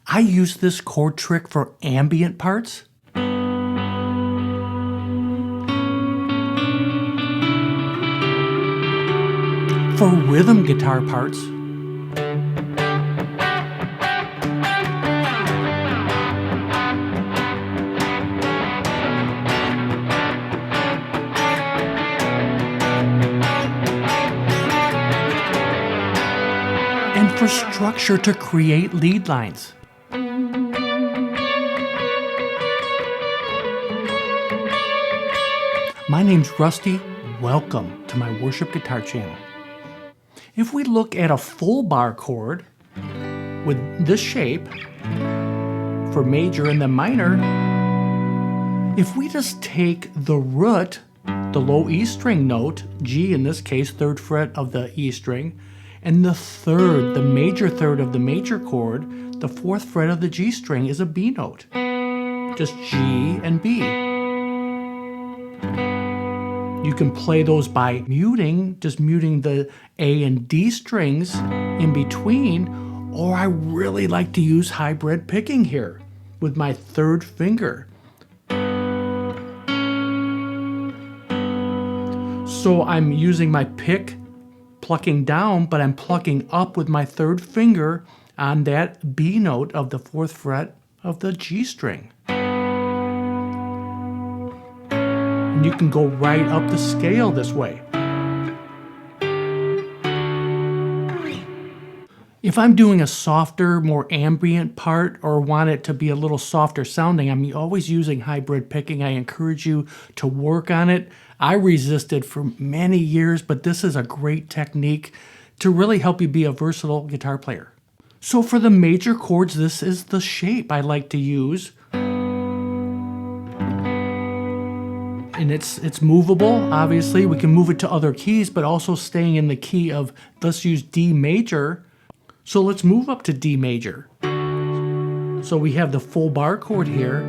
I use this chord trick for ambient parts. For rhythm guitar parts. And for structure to create lead lines. My name's Rusty. Welcome to my worship guitar channel. If we look at a full bar chord with this shape for major and then minor, if we just take the root, the low E string note, G in this case, 3rd fret of the E string, and the third, the major third of the major chord, the 4th fret of the G string is a B note. Just G and B. You can play those by muting, just muting the A and D strings in between, or I really like to use hybrid picking here with my 3rd finger. So I'm using my pick, plucking down, but I'm plucking up with my 3rd finger on that B note of the 4th fret of the G string. And you can go right up the scale this way. If I'm doing a softer, more ambient part or want it to be a little softer sounding, I'm always using hybrid picking. I encourage you to work on it. I resisted for many years, but this is a great technique to really help you be a versatile guitar player. So for the major chords, this is the shape I like to use. And it's movable, obviously. We can move it to other keys, but also staying in the key of, let's use D major. So let's move up to D major. So we have the full bar chord here.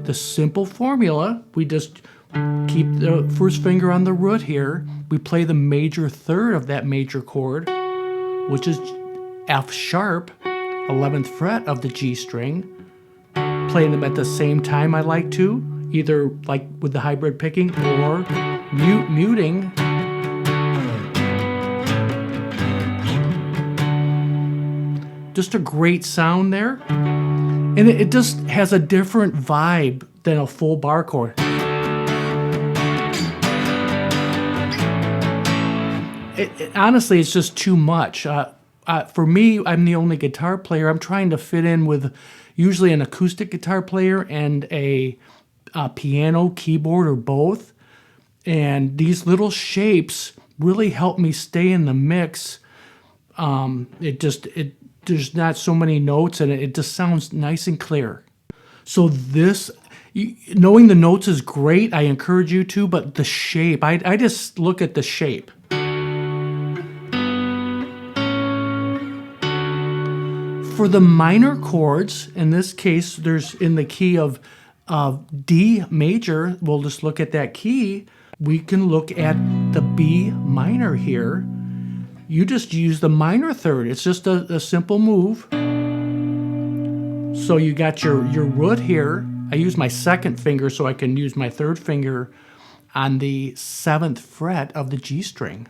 The simple formula, we just keep the 1st finger on the root here. We play the major third of that major chord, which is F sharp, 11th fret of the G string. Playing them at the same time I like to, either like with the hybrid picking or muting. Just a great sound there. And it just has a different vibe than a full bar chord. Honestly, it's just too much. For me, I'm the only guitar player. I'm trying to fit in with usually an acoustic guitar player and a piano, keyboard, or both. And these little shapes really help me stay in the mix. There's not so many notes, and it just sounds nice and clear. So this, knowing the notes is great. I encourage you to, but the shape, I just look at the shape. For the minor chords, in this case, there's in the key of D major, we'll just look at that key. We can look at the B minor here. You just use the minor third. It's just a simple move. So you got your root here. I use my 2nd finger so I can use my 3rd finger on the 7th fret of the G string.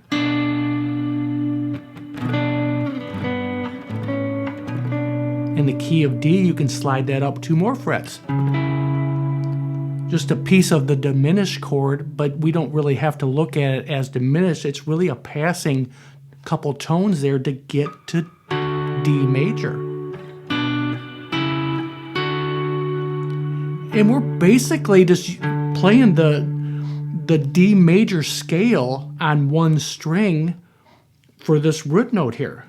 In the key of D, you can slide that up 2 more frets. Just a piece of the diminished chord, but we don't really have to look at it as diminished. It's really a passing couple tones there to get to D major. And we're basically just playing the D major scale on one string for this root note here.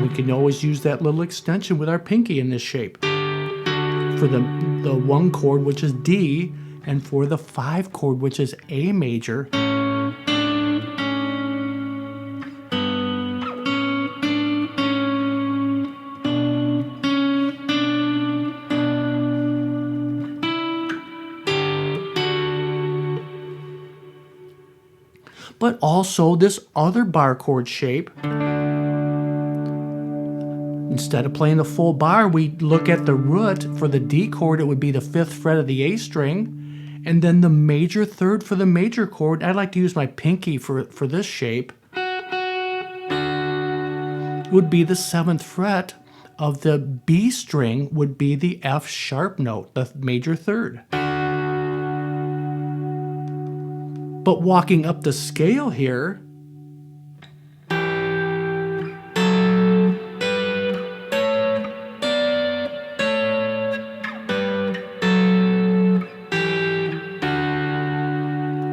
We can always use that little extension with our pinky in this shape for the 1 chord, which is D, and for the 5 chord, which is A major. but also this other bar chord shape. Instead of playing the full bar, we look at the root. For the D chord, it would be the 5th fret of the A string, and then the major third for the major chord. I like to use my pinky for this shape. Would be the 7th fret of the B string, would be the F sharp note, the major third. But walking up the scale here,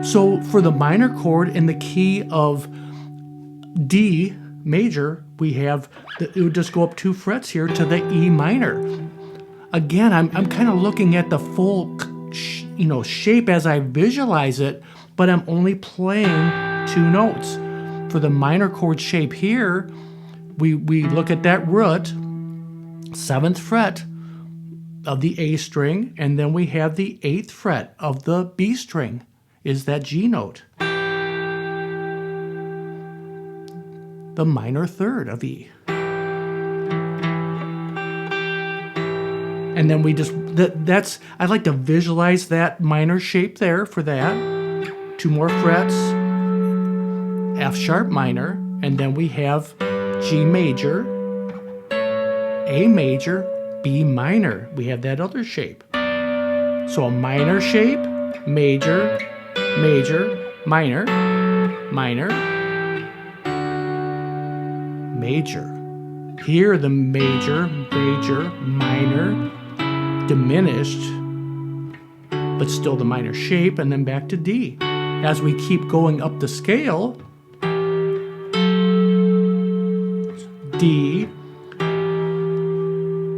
so for the minor chord in the key of D major, we have, it would just go up 2 frets here to the E minor. Again, I'm kind of looking at the full shape as I visualize it, but I'm only playing 2 notes. For the minor chord shape here, we look at that root, 7th fret of the A string, and then we have the 8th fret of the B string, is that G note. The minor third of E. And then we just, that's, I like to visualize that minor shape there for that. 2 more frets, F sharp minor, and then we have G major, A major, B minor. We have that other shape. So a minor shape, major, major, minor, minor, major. Here the major, major, minor, diminished, but still the minor shape, and then back to D. As we keep going up the scale, D,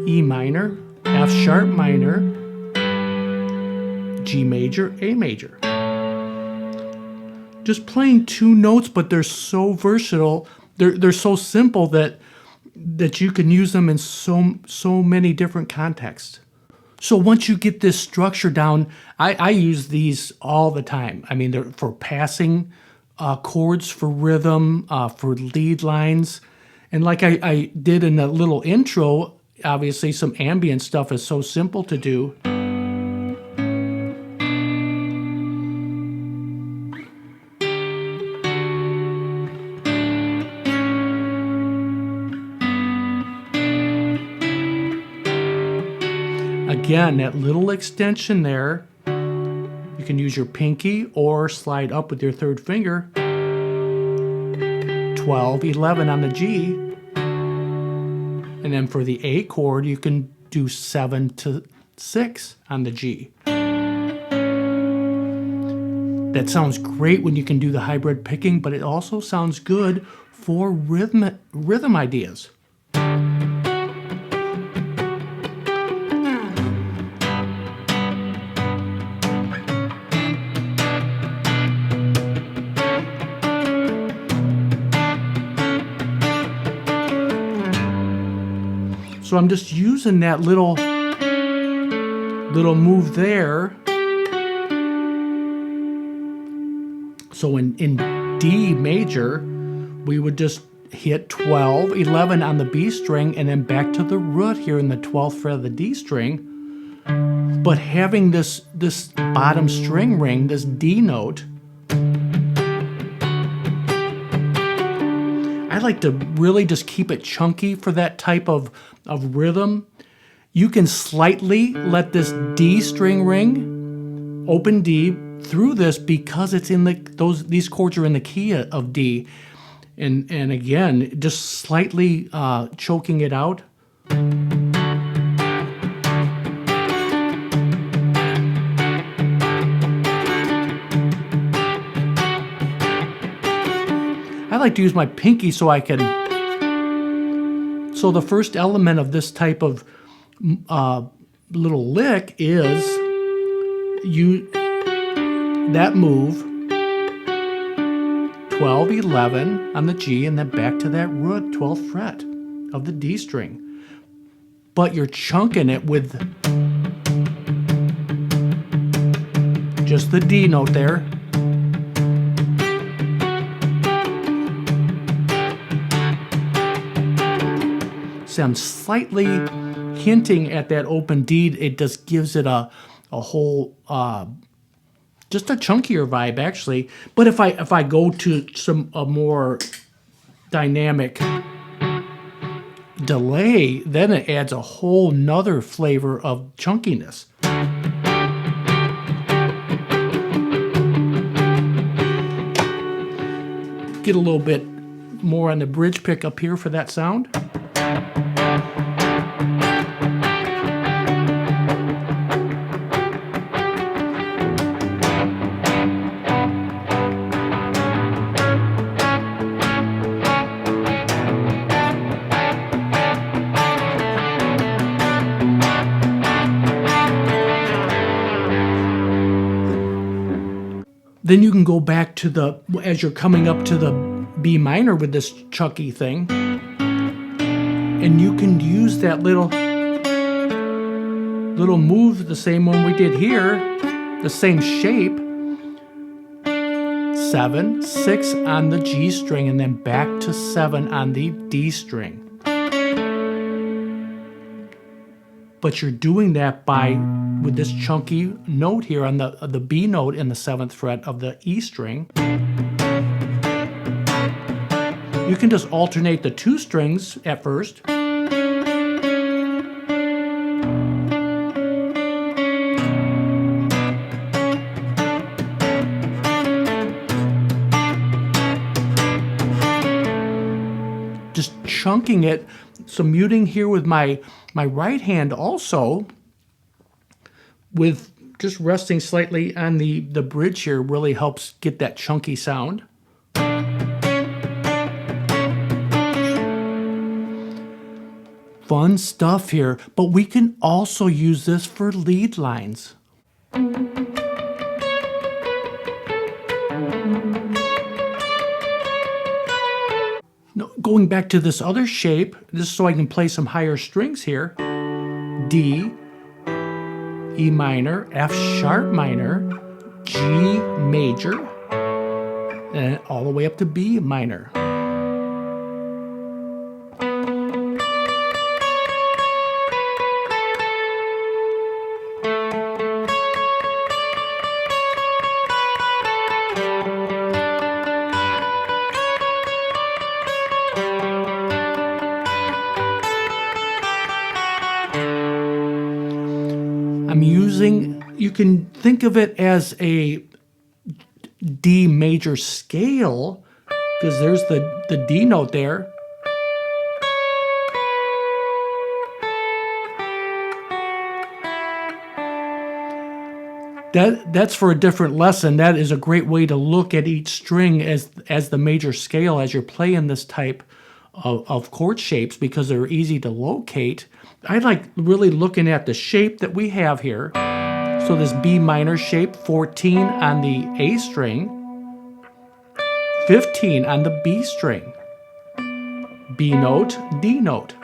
E minor, F sharp minor, G major, A major. Just playing 2 notes, but they're so versatile. They're so simple that you can use them in so many different contexts. So once you get this structure down, I use these all the time. I mean, they're for passing chords, for rhythm, for lead lines. And like I did in a little intro, obviously some ambient stuff is so simple to do. Again, that little extension there, you can use your pinky or slide up with your 3rd finger. 12, 11 on the G. And then for the A chord, you can do 7 to 6 on the G. That sounds great when you can do the hybrid picking, but it also sounds good for rhythm ideas. So I'm just using that little move there. So in D major, we would just hit 12, 11 on the B string, and then back to the root here in the 12th fret of the D string. But having this bottom string ring, this D note, I like to really just keep it chunky for that type of rhythm. You can slightly let this D string ring, open D, through this because it's in these chords are in the key of D. And again, just slightly choking it out. I like to use my pinky so I can. So the first element of this type of little lick is that move, 12, 11 on the G, and then back to that root, 12th fret of the D string. But you're chunking it with just the D note there. See, I'm slightly hinting at that open D. It just gives it a whole, just a chunkier vibe actually. But if I go to a more dynamic delay, then it adds a whole nother flavor of chunkiness. Get a little bit more on the bridge pick up here for that sound. Then you can go back to as you're coming up to the B minor with this chunky thing, and you can use that little move, the same one we did here, the same shape. 7, 6 on the G string, and then back to 7 on the D string. But you're doing that with this chunky note here on the B note in the 7th fret of the E string. You can just alternate the 2 strings at first. Just chunking it, so muting here with my right hand also, with just resting slightly on the bridge here, really helps get that chunky sound. Fun stuff here, but we can also use this for lead lines. Going back to this other shape, just so I can play some higher strings here. D, E minor, F sharp minor, G major, and all the way up to B minor. You can think of it as a D major scale, because there's the D note there. That's for a different lesson. That is a great way to look at each string as the major scale as you're playing this type of chord shapes, because they're easy to locate. I like really looking at the shape that we have here. So this B minor shape, 14 on the A string, 15 on the B string, B note, D note.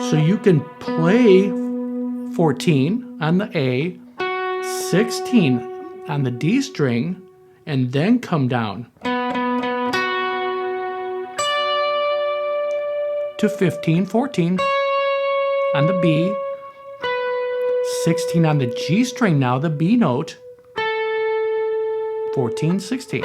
So you can play 14 on the A, 16 on the D string, and then come down to 15, 14 on the B, 16 on the G string now, the B note, 14, 16.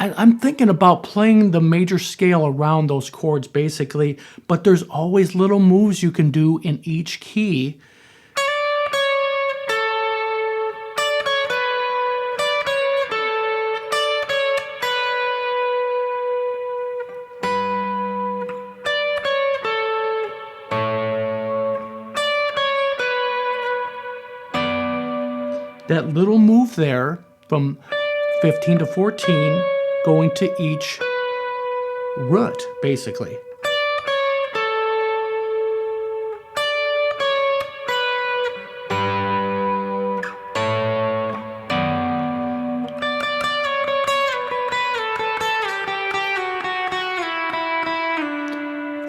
I'm thinking about playing the major scale around those chords basically, but there's always little moves you can do in each key. That little move there from 15 to 14, going to each root, basically.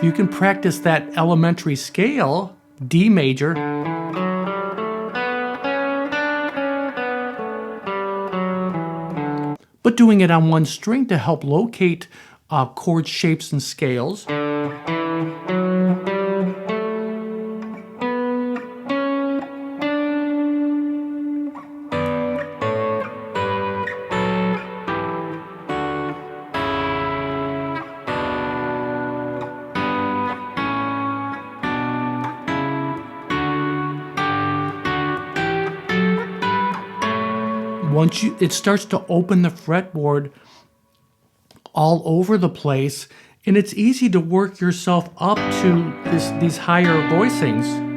You can practice that elementary scale, D major, but doing it on one string to help locate chord shapes and scales. Once it starts to open the fretboard all over the place, and it's easy to work yourself up to these higher voicings.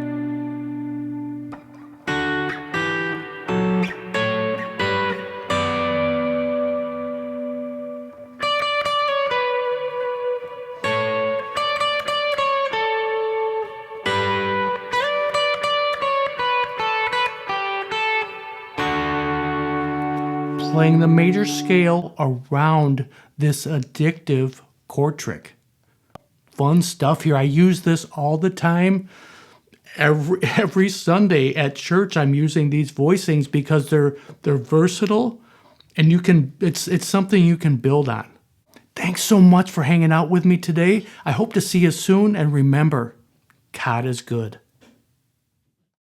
Playing the major scale around this addictive chord trick. Fun stuff here. I use this all the time. Every Sunday at church, I'm using these voicings because they're versatile, and it's something you can build on. Thanks so much for hanging out with me today. I hope to see you soon, and remember, God is good.